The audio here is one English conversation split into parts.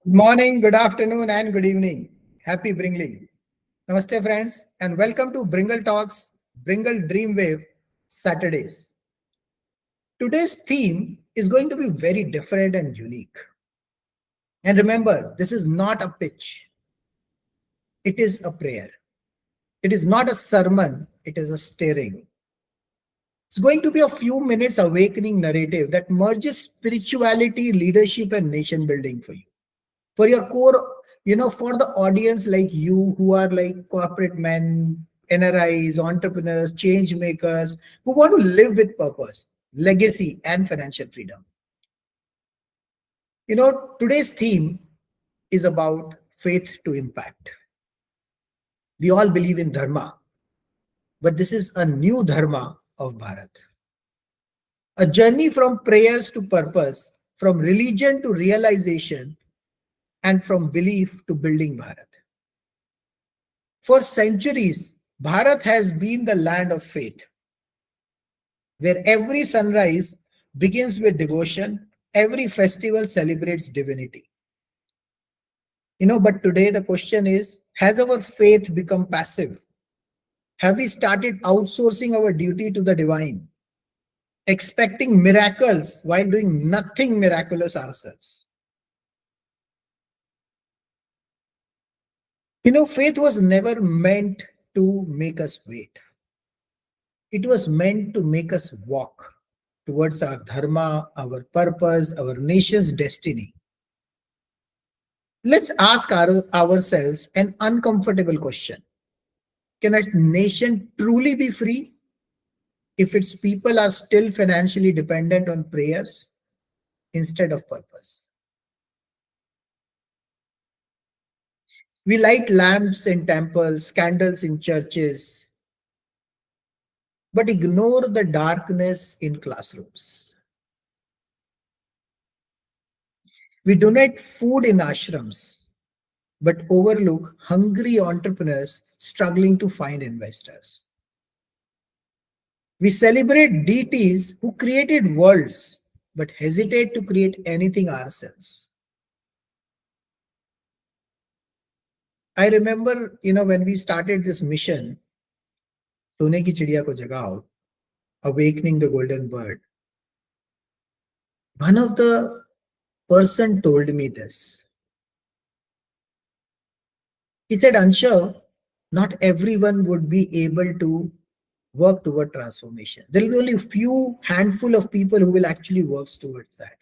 Good morning, good afternoon, and good evening. Happy Bringling. Namaste, friends, and welcome to Bringle Talks, Bringle Dreamwave Saturdays. Today's theme is going to be very different and unique. And remember, this is not a pitch, it is a prayer. It is not a sermon, it is a stirring. It's going to be a few minutes awakening narrative that merges spirituality, leadership, and nation building for you. For your core, for the audience like you who are like corporate men, NRIs, entrepreneurs, change makers, who want to live with purpose, legacy, and financial freedom. Today's theme is about faith to impact. We all believe in dharma, but this is a new dharma of Bharat. A journey from prayers to purpose, from religion to realization, and from belief to building Bharat. For centuries, Bharat has been the land of faith, where every sunrise begins with devotion, every festival celebrates divinity. But today the question is, has our faith become passive? Have we started outsourcing our duty to the divine, expecting miracles while doing nothing miraculous ourselves? Faith was never meant to make us wait. It was meant to make us walk towards our dharma, our purpose, our nation's destiny. Let's ask ourselves an uncomfortable question. Can a nation truly be free if its people are still financially dependent on prayers instead of purpose? We light lamps in temples, candles in churches, but ignore the darkness in classrooms. We donate food in ashrams, but overlook hungry entrepreneurs struggling to find investors. We celebrate deities who created worlds, but hesitate to create anything ourselves. I remember, when we started this mission, Sone ki chidiya ko jagao, awakening the golden bird, one of the person told me this. He said, Anshav, not everyone would be able to work toward transformation. There will be only a few handful of people who will actually work towards that.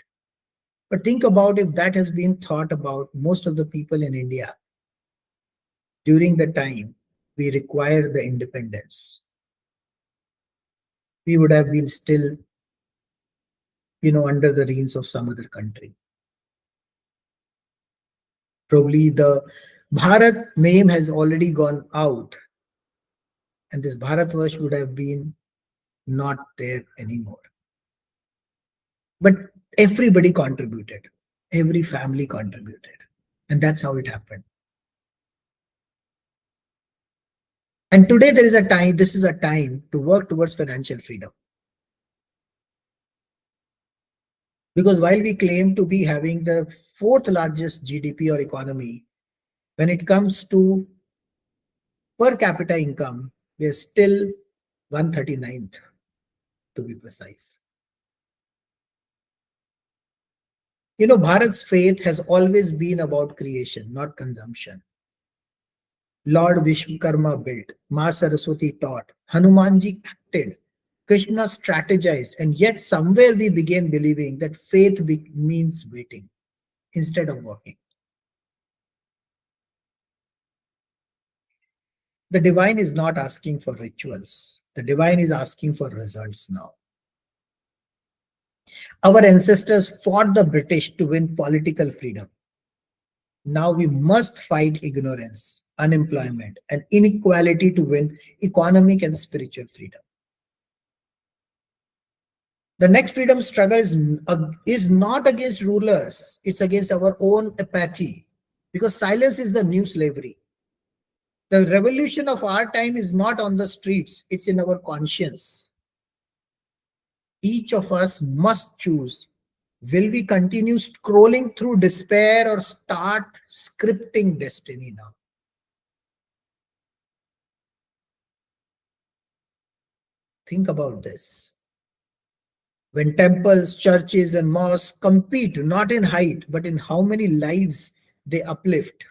But think about if that has been thought about most of the people in India during the time we required the independence. We would have been still, under the reins of some other country. Probably the Bharat name has already gone out, and this Bharatvarsh would have been not there anymore. But everybody contributed, every family contributed, and that's how it happened. And today this is a time to work towards financial freedom. Because while we claim to be having the fourth largest GDP or economy, when it comes to per capita income, we are still 139th, to be precise. Bharat's faith has always been about creation, not consumption. Lord Vishwakarma built, Ma Saraswati taught, Hanumanji acted, Krishna strategized, and yet somewhere we began believing that faith means waiting instead of working. The divine is not asking for rituals. The divine is asking for results now. Our ancestors fought the British to win political freedom. Now we must fight ignorance, unemployment, and inequality to win economic and spiritual freedom. The next freedom struggle is not against rulers, it's against our own apathy, because silence is the new slavery. The revolution of our time is not on the streets, it's in our conscience. Each of us must choose Will we continue scrolling through despair or start scripting destiny now? Think about this. When temples, churches, and mosques compete not in height but in how many lives they uplift,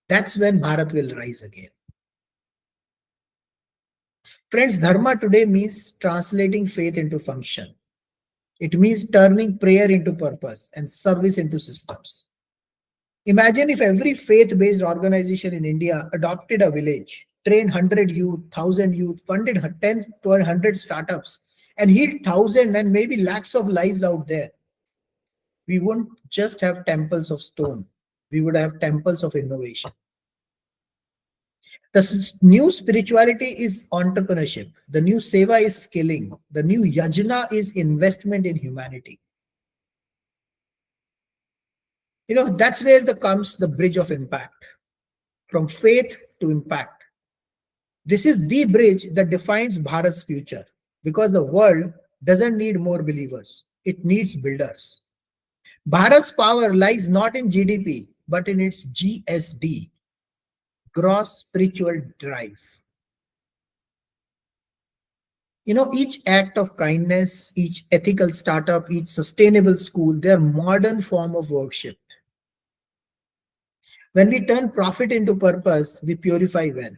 that's when Bharat will rise again. Friends, Dharma today means translating faith into function. It means turning prayer into purpose and service into systems. Imagine if every faith-based organization in India adopted a village, trained 100 youth, 1,000 youth, funded 10 to 100 startups, and healed 1,000 and maybe lakhs of lives out there. We wouldn't just have temples of stone. We would have temples of innovation. The new spirituality is entrepreneurship. The new seva is skilling. The new yajna is investment in humanity. That's where comes the bridge of impact, from faith to impact. This is the bridge that defines Bharat's future, because the world doesn't need more believers. It needs builders. Bharat's power lies not in GDP, but in its GSD, gross spiritual drive. Each act of kindness, each ethical startup, each sustainable school, they are modern form of worship. When we turn profit into purpose, we purify wealth.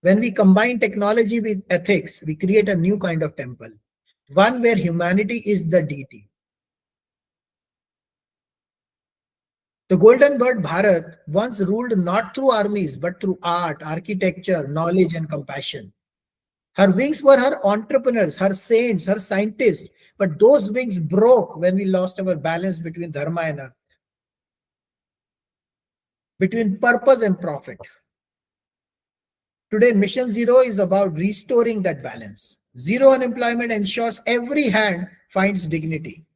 When we combine technology with ethics, we create a new kind of temple, one where humanity is the deity. The golden bird Bharat once ruled not through armies, but through art, architecture, knowledge, and compassion. Her wings were her entrepreneurs, her saints, her scientists, but those wings broke when we lost our balance between dharma and earth, between purpose and profit. Today, Mission Zero is about restoring that balance. Zero unemployment ensures every hand finds dignity.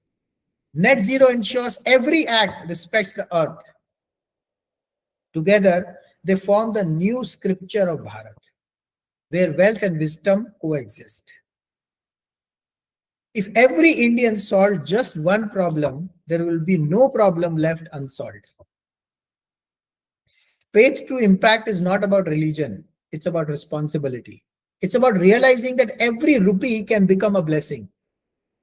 Net zero ensures every act respects the earth. Together, they form the new scripture of Bharat, where wealth and wisdom coexist. If every Indian solved just one problem, there will be no problem left unsolved. Faith2Impact is not about religion, it's about responsibility. It's about realizing that every rupee can become a blessing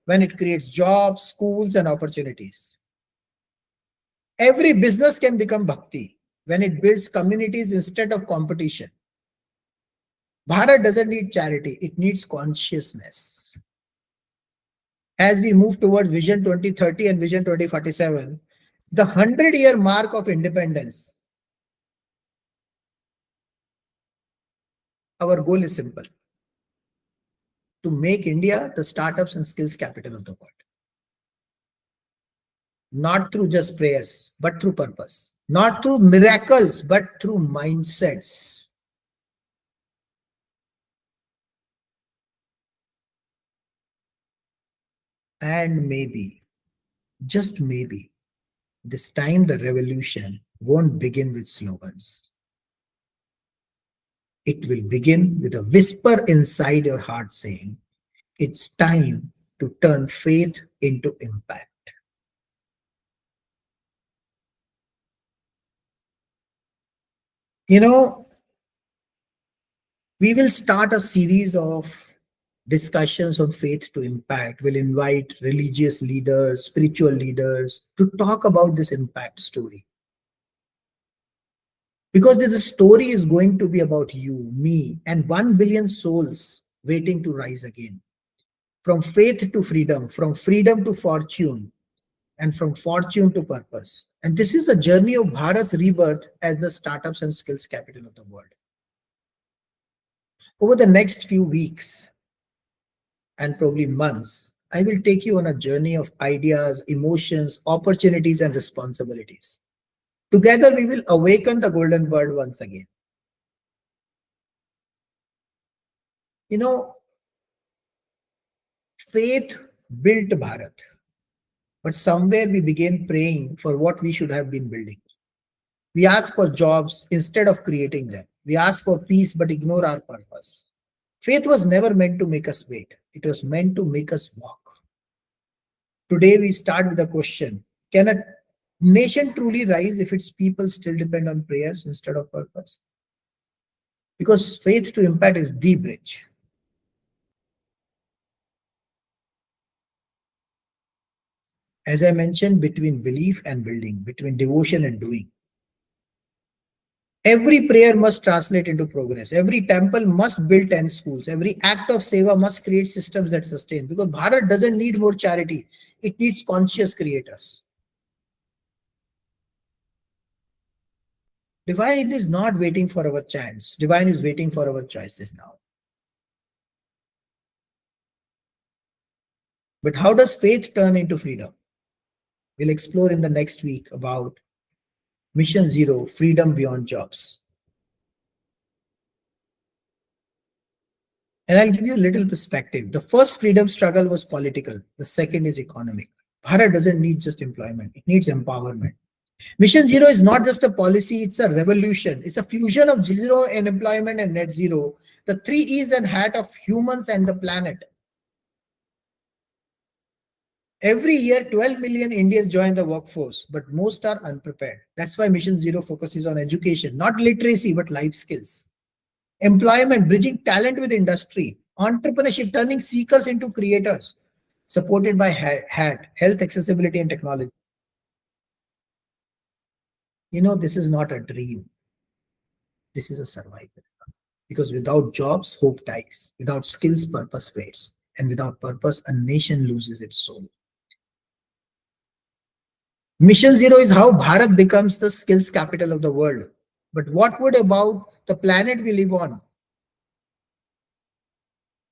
when it creates jobs, schools, and opportunities. Every business can become bhakti when it builds communities instead of competition. Bharat doesn't need charity, it needs consciousness. As we move towards Vision 2030 and Vision 2047, the 100-year mark of independence, our goal is simple: to make India the startups and skills capital of the world. Not through just prayers, but through purpose. Not through miracles, but through mindsets. And maybe, just maybe, this time the revolution won't begin with slogans. It will begin with a whisper inside your heart saying, it's time to turn faith into impact. We will start a series of discussions on Faith2Impact. We'll invite religious leaders, spiritual leaders to talk about this impact story. Because this story is going to be about you, me, and 1 billion souls waiting to rise again. From faith to freedom, from freedom to fortune, and from fortune to purpose. And this is the journey of Bharat's rebirth as the startups and skills capital of the world. Over the next few weeks and probably months, I will take you on a journey of ideas, emotions, opportunities, and responsibilities. Together, we will awaken the golden bird once again. Faith built Bharat, but somewhere we began praying for what we should have been building. We ask for jobs instead of creating them. We ask for peace but ignore our purpose. Faith was never meant to make us wait. It was meant to make us walk. Today, we start with a question. Can a nation truly rise if its people still depend on prayers instead of purpose? Because faith to impact is the bridge. As I mentioned, between belief and building, between devotion and doing. Every prayer must translate into progress. Every temple must build 10 schools. Every act of seva must create systems that sustain. Because Bharat doesn't need more charity. It needs conscious creators. Divine is not waiting for our chance. Divine is waiting for our choices now. But how does faith turn into freedom? We'll explore in the next week about Mission Zero, freedom beyond jobs. And I'll give you a little perspective. The first freedom struggle was political. The second is economic. Bharat doesn't need just employment. It needs empowerment. Mission Zero is not just a policy, it's a revolution. It's a fusion of zero unemployment and net zero. The three E's and hat of humans and the planet. Every year, 12 million Indians join the workforce, but most are unprepared. That's why Mission Zero focuses on education, not literacy, but life skills. Employment, bridging talent with industry. Entrepreneurship, turning seekers into creators. Supported by HAT, health, accessibility, and technology. This is not a dream. This is a survival. Because without jobs, hope dies. Without skills, purpose fades. And without purpose, a nation loses its soul. Mission Zero is how Bharat becomes the skills capital of the world. But what would about the planet we live on?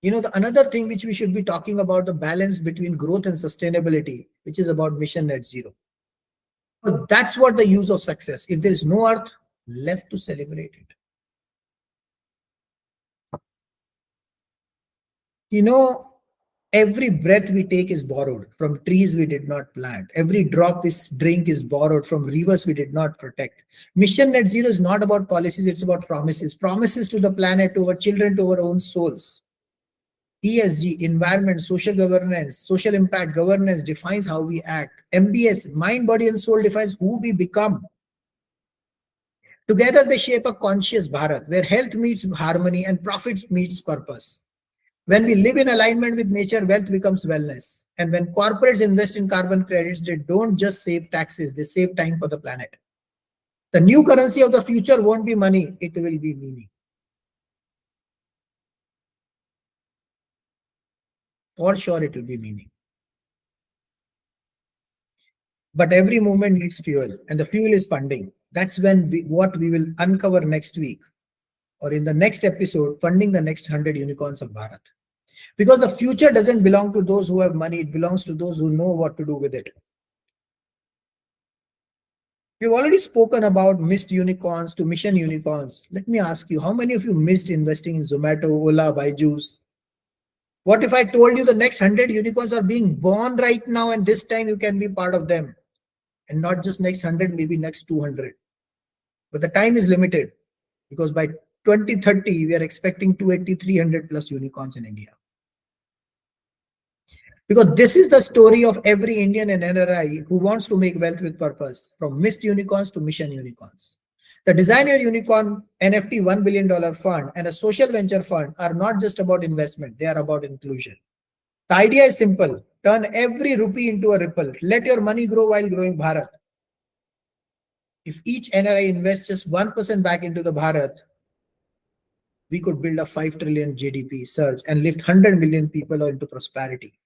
Another thing which we should be talking about, the balance between growth and sustainability, which is about Mission Net Zero. But that's what the use of success. If there is no earth left to celebrate it. Every breath we take is borrowed from trees we did not plant. Every drop we drink is borrowed from rivers we did not protect. Mission Net Zero is not about policies, it's about promises. Promises to the planet, to our children, to our own souls. ESG, environment, social governance, social impact governance defines how we act. MBS, mind, body, and soul defines who we become. Together they shape a conscious Bharat, where health meets harmony and profit meets purpose. When we live in alignment with nature, wealth becomes wellness. And when corporates invest in carbon credits, they don't just save taxes, they save time for the planet. The new currency of the future won't be money, it will be meaning. For sure, it will be meaning. But every movement needs fuel, and the fuel is funding. That's what we will uncover next week, or in the next episode, funding the next 100 unicorns of Bharat. Because the future doesn't belong to those who have money, it belongs to those who know what to do with it. We've already spoken about missed unicorns to mission unicorns. Let me ask you, how many of you missed investing in Zomato, Ola, Byju's? What if I told you the next 100 unicorns are being born right now, and this time you can be part of them? And not just next 100, maybe next 200. But the time is limited, because by 2030, we are expecting 280, 300 plus unicorns in India. Because this is the story of every Indian and NRI who wants to make wealth with purpose, from missed unicorns to mission unicorns. The Design Your Unicorn NFT $1 billion fund and a social venture fund are not just about investment, they are about inclusion. The idea is simple. Turn every rupee into a ripple. Let your money grow while growing Bharat. If each NRI invests just 1% back into the Bharat, we could build a 5 trillion GDP surge and lift 100 million people into prosperity,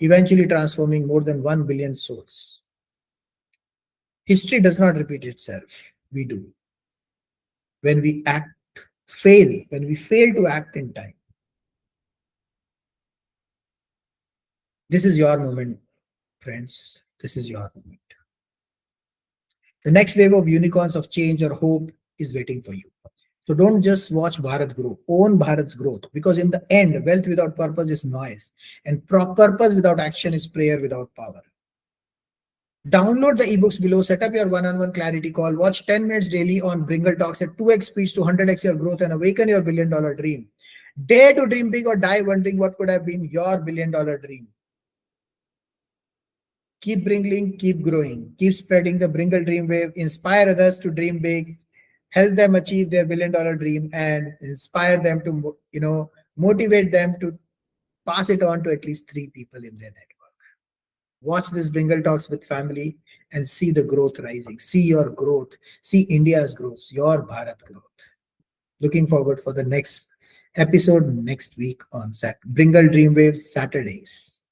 eventually transforming more than 1 billion souls. History does not repeat itself. We do. When we when we fail to act in time. This is your moment, friends. This is your moment. The next wave of unicorns of change or hope is waiting for you. So don't just watch Bharat grow, own Bharat's growth, because in the end, wealth without purpose is noise, and purpose without action is prayer without power. Download the ebooks below, set up your one-on-one clarity call, watch 10 minutes daily on Bringle Talks at 2x speeds to 100x your growth, and awaken your billion-dollar dream. Dare to dream big or die wondering what could have been your billion-dollar dream. Keep bringing, keep growing, keep spreading the Bringle dream wave, inspire others to dream big, help them achieve their $1 billion dream, and inspire them to, motivate them to pass it on to at least 3 people in their network. Watch this Bringle Talks with family and see the growth rising. See your growth. See India's growth, your Bharat growth. Looking forward for the next episode next week on Bringle Dreamwave Saturdays.